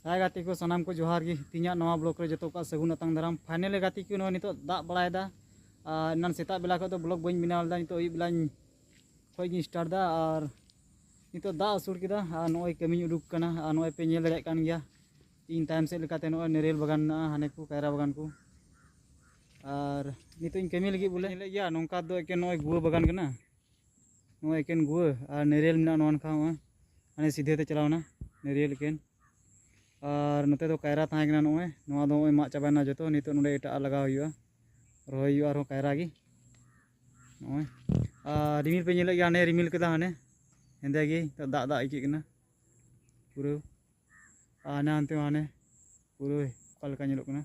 हाय गाती को सनाम को जोहार गी तीना नवा ब्लॉग रे जतो का सगुन अतंग दाराम फाइनली गाती को नितो दाग बड़ायदा इनान सेता बेला को ब्लॉग बई बनाव दा नितो अयुब बेला खोई स्टार्ट दा और नितो दाग असुर किदा नय कमी उडुक कना नय पे नेल दाड़े कान गया इन टाइम से लेकाते नय नेरेल बागान हाने को कायरा बागान को और नितो इन कमी लगी बोले या नोंका दो एके नय गुआ बागान कना नय एकेन गुआ और नेरेल मिना नोन खा हाने सीधे ते चलावना नेरेल एकेन और नते तो कायरा थाना नॉय नवा दो मा चाबाना जो नितो नोडे एटा लगा हुआ रोय हुआ और कायरा गी नॉय रिमिल पे नेले हाने रिमिल कदा हाने हेंदे गी तो दाग दाग इके कना पूरा आना अंते हाने पूरा कल का नेलो कना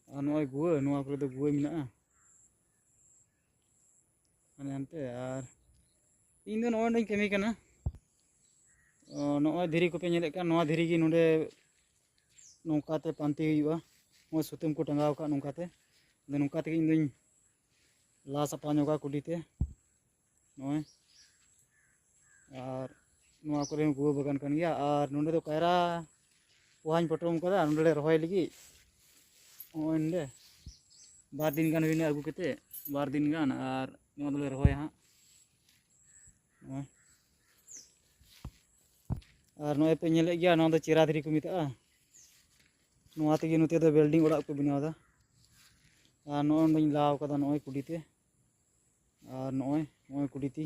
नॉय गुआ नवा करे तो गुआ मिना हाने अंते और इन दो नॉय नहीं कमी कना नॉय धीरी को पे नेले का नवा धीरी गी नोडे नौकाते पांती हुआ नॉय सुतम को टंगाव का नौकाते नौकाते इन दिन ला सपा नोगा कुडीते नॉय और नवा करे गुआ बागान कान गया और नोडे तो कायरा वहां पटोम कदा नोडे रहोय लगी नोडे बार दिन गान हुईना अगु केते बार दिन गान और नवा दोले रहोय हां और नॉय पे नेले गया नवा दो चेरा धीरी को मिता नवा तेगे नोते दो बिल्डिंग ओड़ा को बनावदा और नॉय बई लाव कदा नॉय कुडीते और नॉय कुडीती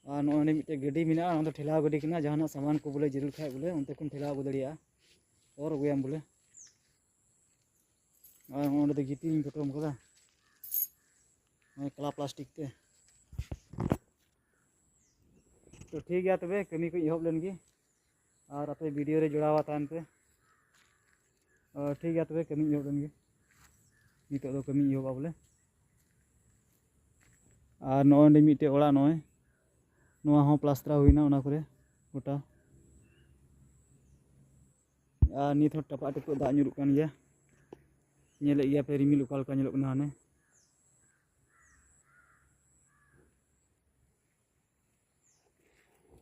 और नॉय मिटे गड्डी मिना ओंदो ठेला गड्डी कना जहाना सामान को बोले जरूर खाए बोले उनते कुन ठेला अगु दड़िया और अगुयाम बोले और ओंदे दो गिटी पटोम कदा नॉय कला प्लास्टिक ते तो ठीक गया तबे कमी को इहब लेन गी और अपने वीडियो रे जोड़ावा तान पे ठीक गया तबे कमी इहब लेन गी नितो दो कमी इहबा बोले और नॉय मिटे ओड़ा नॉय नवा हो प्लास्टरा हुईना ओना करे गोटा और नित हो टपा टपा दाग nyuruk kan गया नेले गया पे रिमिल उकाल का नेलो कना हाने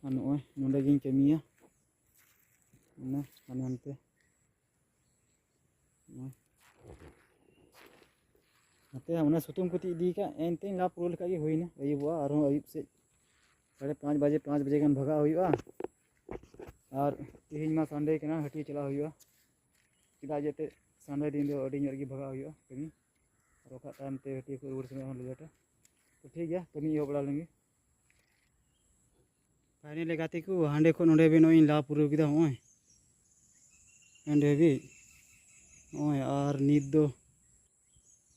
नॉय नोडे गिन कमिया ना हाने हानते हाते हमने सुतुम कुती दी का एनते ला पुरो लेका गे होइना अयुबा और अयुब से 5:30 बजे गान भगा हुआ और तेहन मा संडे कना हटी चला हुआ चेदा जेते संडे दिन दो अडी ñor भगा हुआ कमी रोका टाइम ते हटी को रुवर समय होन लेटा तो ठीक गया कमी हो बड़ा लेंगे फाइनली गाती को हांडे को नोडे भी नोई ला पुरो किदा होय एंडे भी होय और नित दो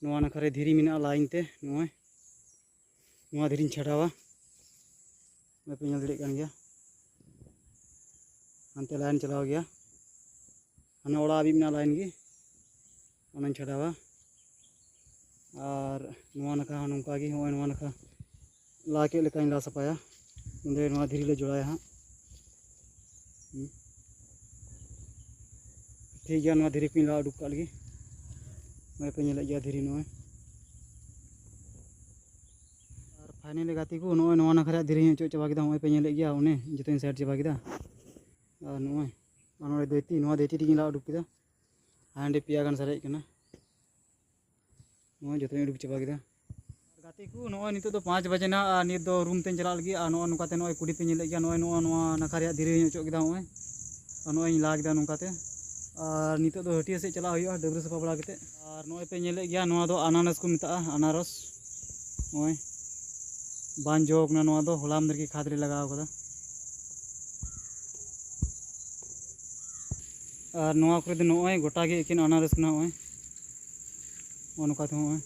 नवा नखरे धीरी मिना लाइन ते नोय नवा धीरी छड़ावा मैं पे नेल दड़े कान गया अंते लाइन चलाव गया हाने ओड़ा अभी मिना लाइन गी ओना छड़ावा और नवा नखा नोंका गी होय नवा नखा ला के लेका ला सपाया नोडे नवा धीरी ले जोड़ाया हां ठीक गया नवा धीरी को ला उडुक काल गी मैं पे नेल गया धीरी नोय और फाइनली गाती को नोय नवा नखरा धीरी चो चबा किदा होय पे नेल गया ओने जतन साइड चबा किदा और नोय नोय देती नवा देती टी ला उडुक किदा हांडे पिया गान सारे कना नोय जतन उडुक चबा किदा गाती को नोय नितो दो 5 बजे ना नित दो रूम तेन चला लगी नोय नुकाते नोय कुडी पे नेल गया नोय नवा नखरा धीरी चो किदा होय नोय ला किदा नुकाते और नितो दो हटिया से चला हुआ डबरे सफा बड़ा कते और नोय पे नेले गया नोआ दो अनानास को मिता अनारस नोय बान जोक ना नोआ दो होलाम दर की खाद रे लगाव कदा और नोआ करे दो नोय गोटा गे एकिन अनारस ना होय ओनकाते होय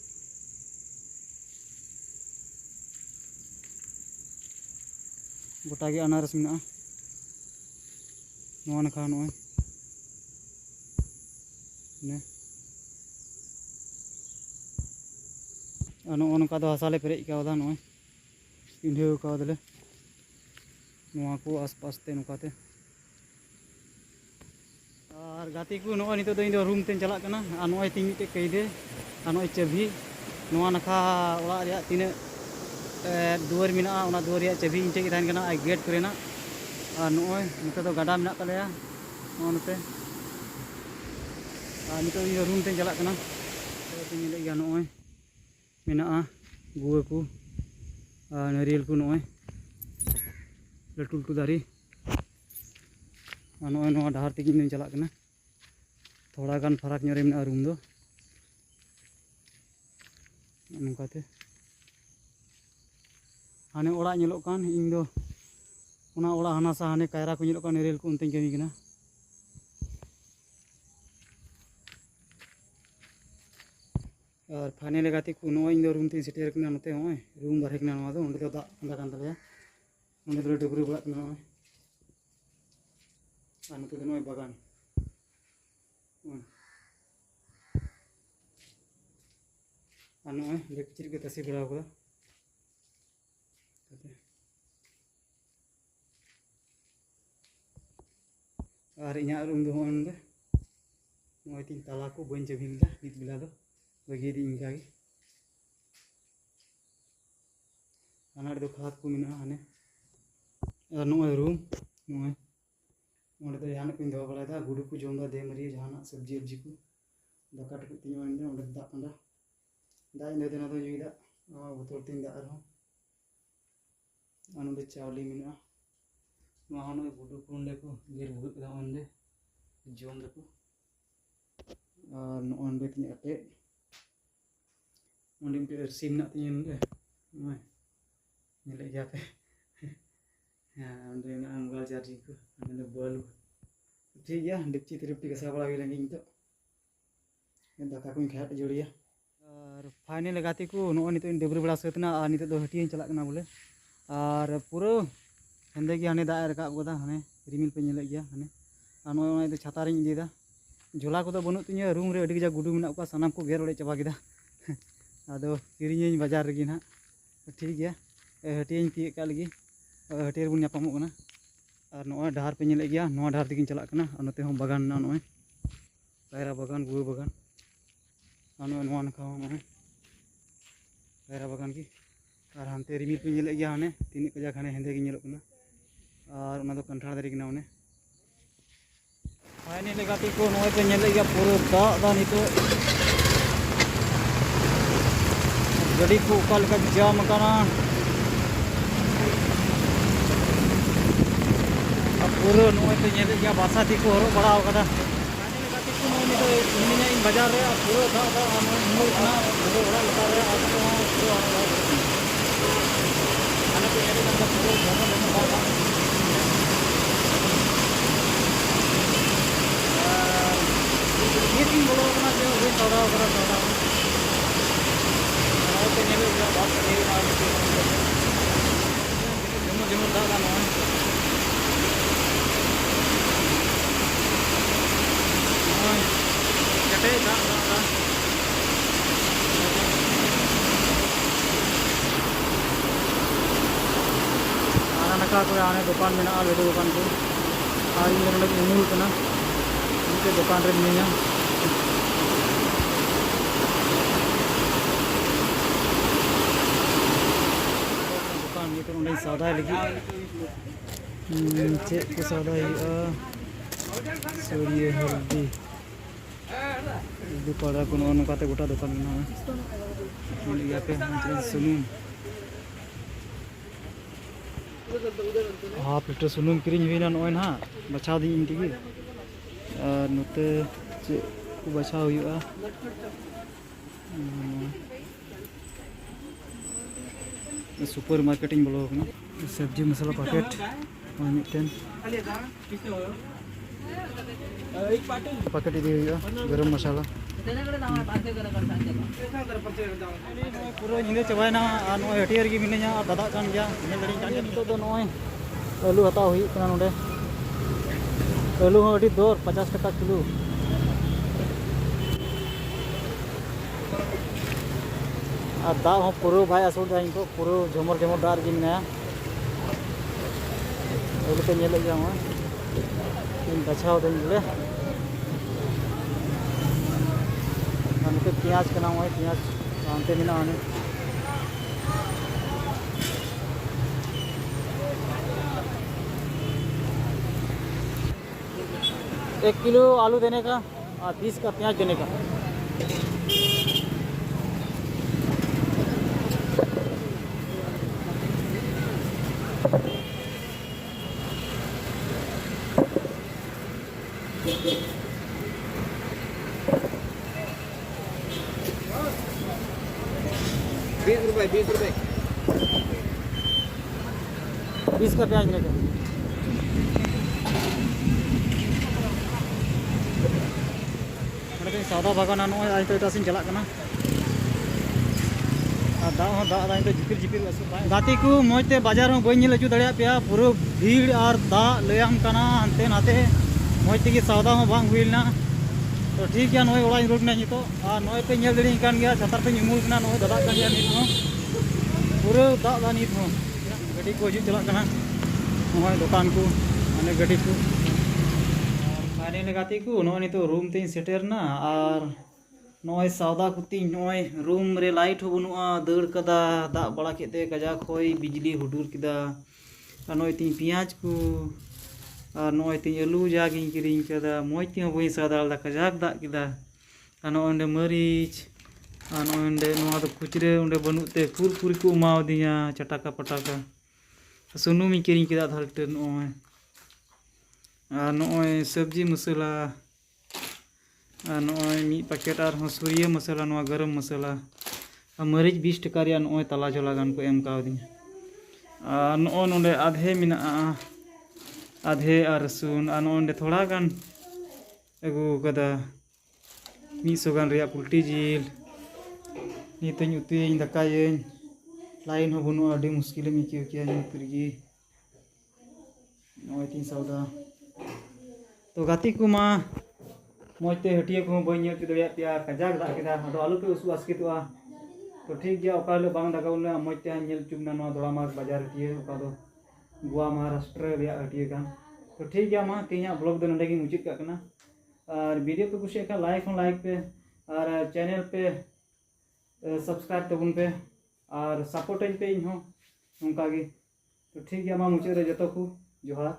गोटा गे अनारस मिना नोआ नखा नोय ने नोका दो हसाले पेरेज कावदा नोय पिंढे कावदले नोआ को आसपास ते नोकाते और गाती को नोय नितो दो इन रूम तेन चला कना और नोय तीन मिटे कईदे और नोय चाबी नोआ नखा ओड़ा रिया तिने दुआर मिना ओना दुआर रिया चाबी इन चे थान कना गेट करेना और नॉय नोते तो गाडा मेना तलेया नोते और नितो रूम ते चला कना तो मिले गया नॉय मेना गुआ को नारियल को नॉय लटू लटू दारी और नॉय नोआ डहार तेगी ने चला कना थोड़ा गान फरक रे मेना रूम दो नोकाते हाने ओड़ा नेलोक कान इन दो ओना ओड़ा हाना सा हाने कायरा को नेलोक कान नारियल को उनते कमी कना और फाइनल गाते को नॉय इन दो रूम ते सेटेर कना नते होय रूम बारे कना नोआ दो ओंडे दो दाग अंदा कान तलेया ओंडे दो डबरू बड़ा कना नॉय और नते दो नॉय बागान और नॉय लेप चिर के तसी बड़ा को और इना रूम दो होंडे नॉय तीन ताला को बन जबिला नित बिला दो बगी दी इनका गे अनाड़ दो खात को मिना हाने और नॉय रूम नॉय ओंडे दो यान को दो बड़ा दा गुडू को जोंदा दे मरी जहाना सब्जी अब्जी को दाका टुकु तीन ओंडे ओंडे दा पंडा दा इन देना दो युदा बोतल तीन दा रहो अनुदे चावली मिना नोहानो गुडू को ओंडे को गिर बुग दा ओंडे जोम दको और ओंडे तीन अटे ओंडे मिटे रसी मिना तीन ओंडे नॉय नेले जाते हां ओंडे ना मोबाइल चार्जिंग को ओंडे बल्ब ठीक गया डिप्ची तिरप्टी का साबड़ा हुई लगी तो दाका को खाट जोड़िया और फाइनल गाते को नो नितो डबरी बड़ा सतना और नितो दो हटिया चला कना बोले और पूरा हेंदे गया हाने दा रका गोदा हाने रिमिल पे नेले गया हाने और नो तो छाता रिन इदीदा झोला को बनु तिया रूम रे अडी गजा गुडू मेना को सनाम को गेर ओड़े चबा केदा आदो किरिᱧ बाजार रे ना ठीक गया हटिया तीए का लगी हटिया बन नापामो कना और नो डहार पे नेले गया नो डहार तेगिन चला कना और नते हम बागान ना नो कायरा बागान गुआ बागान और नो नखा नो कायरा बागान की और हानते रिमिल पे नेले गया हाने तीन कजा खाने हेंदे गे नेलो कना और ओना दो कंठार दारी कना ओने फाइनल गाते को नो पे नेले गया पूरा दा दा नितो गड़ी को काल का जाम कना पूरा नो पे नेले गया बासा थी को हरो बड़ा कदा फाइनल गाते को नो नितो मिनिया इन बाजार रे पूरा दा दा नो ना पूरा बड़ा लगा रे आज तो पूरा आने पे नेले का पूरा जमा जमा बाबा ये तीन बोलो ना जो वे तोड़ा करा तोड़ा और पे नेले का बात करे ना जमा जमा दा दा नो कटे दा दा आना नका को आने दुकान में ना वेदो दुकान को और इन लोग उमूल कना इनके दुकान रे मिनिया दुकान ये तो उन्हें सौदा लगी चेक को सौदा सूर्य हल्दी दुकान को नो काते गोटा दुकान में ना पे सुनुम हाफ लीटर सुनुम किरिंग हुईना नॉय ना बचाव दी इन तीगी और नोते चे को बचाव हुआ सुपर मार्केटिंग बोलो कना सब्जी मसाला पैकेट और मिटन पैकेट इदी हुआ गरम मसाला पूरा जिंदे चबायना और नॉय हटियर की मिलना दादा कान गया इन गड़ी कान नितो दो नॉय आलू हताव हुई कना नोडे आलू हो अडी दर 50 टका किलो और दा हो पूरा भाई आसुल दा इनको पूरा झमर झमर दार जी मेना आलू पे नेले गया हो इन बचाव दे बोले हमके प्याज कना हो प्याज आंते मिना आने 1 किलो आलू देने का और 20 का प्याज देने का। 20 रुपए 20 रुपए 20 का प्याज देने का। सौदा बागान नॉय आज तो इटासिन चला करना दा झिपिर झिपिर गाती को मजते बाजार में बी हजू दाड़ा पे पूरा भीड़ और दा लैम हानते नाते मज तेगी सौदा बांग हुईना। तो ठीक है नॉय ओड़ा रुड़ना नितो और नॉय पे दाड़ी गया छातार पे उमुल नॉय दादा नित पूरा दा नित गाड़ी को हजू चला नॉय दुकान को माने गाड़ी को फाइनल गाती को नॉय नितो रूम तीन सेटेरना और नॉय सौदा कुती नॉय रूम रे लाइट हो बनुआ दड़ कदा दा बड़ा केते कजाक होय बिजली हुडूर किदा नॉय तीन पियाज को और नॉय तीन आलू जागिन किरिंग कदा मoj तीन बई सौदा कजाक दा किदा नॉय मरीच और नॉय नोआ दो खुचरे उंडे बनुते कुरकुरी को उमाव दिया चटाका पटाका सुनुम किरिंग किदा धलटे नॉय और नॉय सब्जी मसाला नॉय मी पैकेट और सूर्य मसाला नॉय गरम मसाला मरीच 20 टका रे नॉय तला झोला गान को एम कावदिया नॉय नोंडे आधे मिना आधे और रसुन और नॉय थोड़ा गान अगू कदा 100 गान रे पुल्टी जिल नितኝ उतुयኝ दकायኝ लाइन हो बनुआ अडी मुश्किल में क्यों किया नितरगी नॉय तीन सौदा तो गाती को मा मजते हटिया को बी दाड़ा पे कजाक दा आलू पे उसु आसकितवा। तो ठीक गया ओका हिलो बांग दागा मजते चुबना दड़ामार बाजार हटिया गोवा महाराष्ट्र हटिया कान। तो ठीक गया मा तीन ब्लॉग दो नोंडे मुचाद काना और वीडियो पे कुछ लाइक पे और चैनल पे सब्सक्राइब तबन पे और सपोर्ट पे इन नौका। तो ठीक गया मा मुचाद रे जतो को जोहार।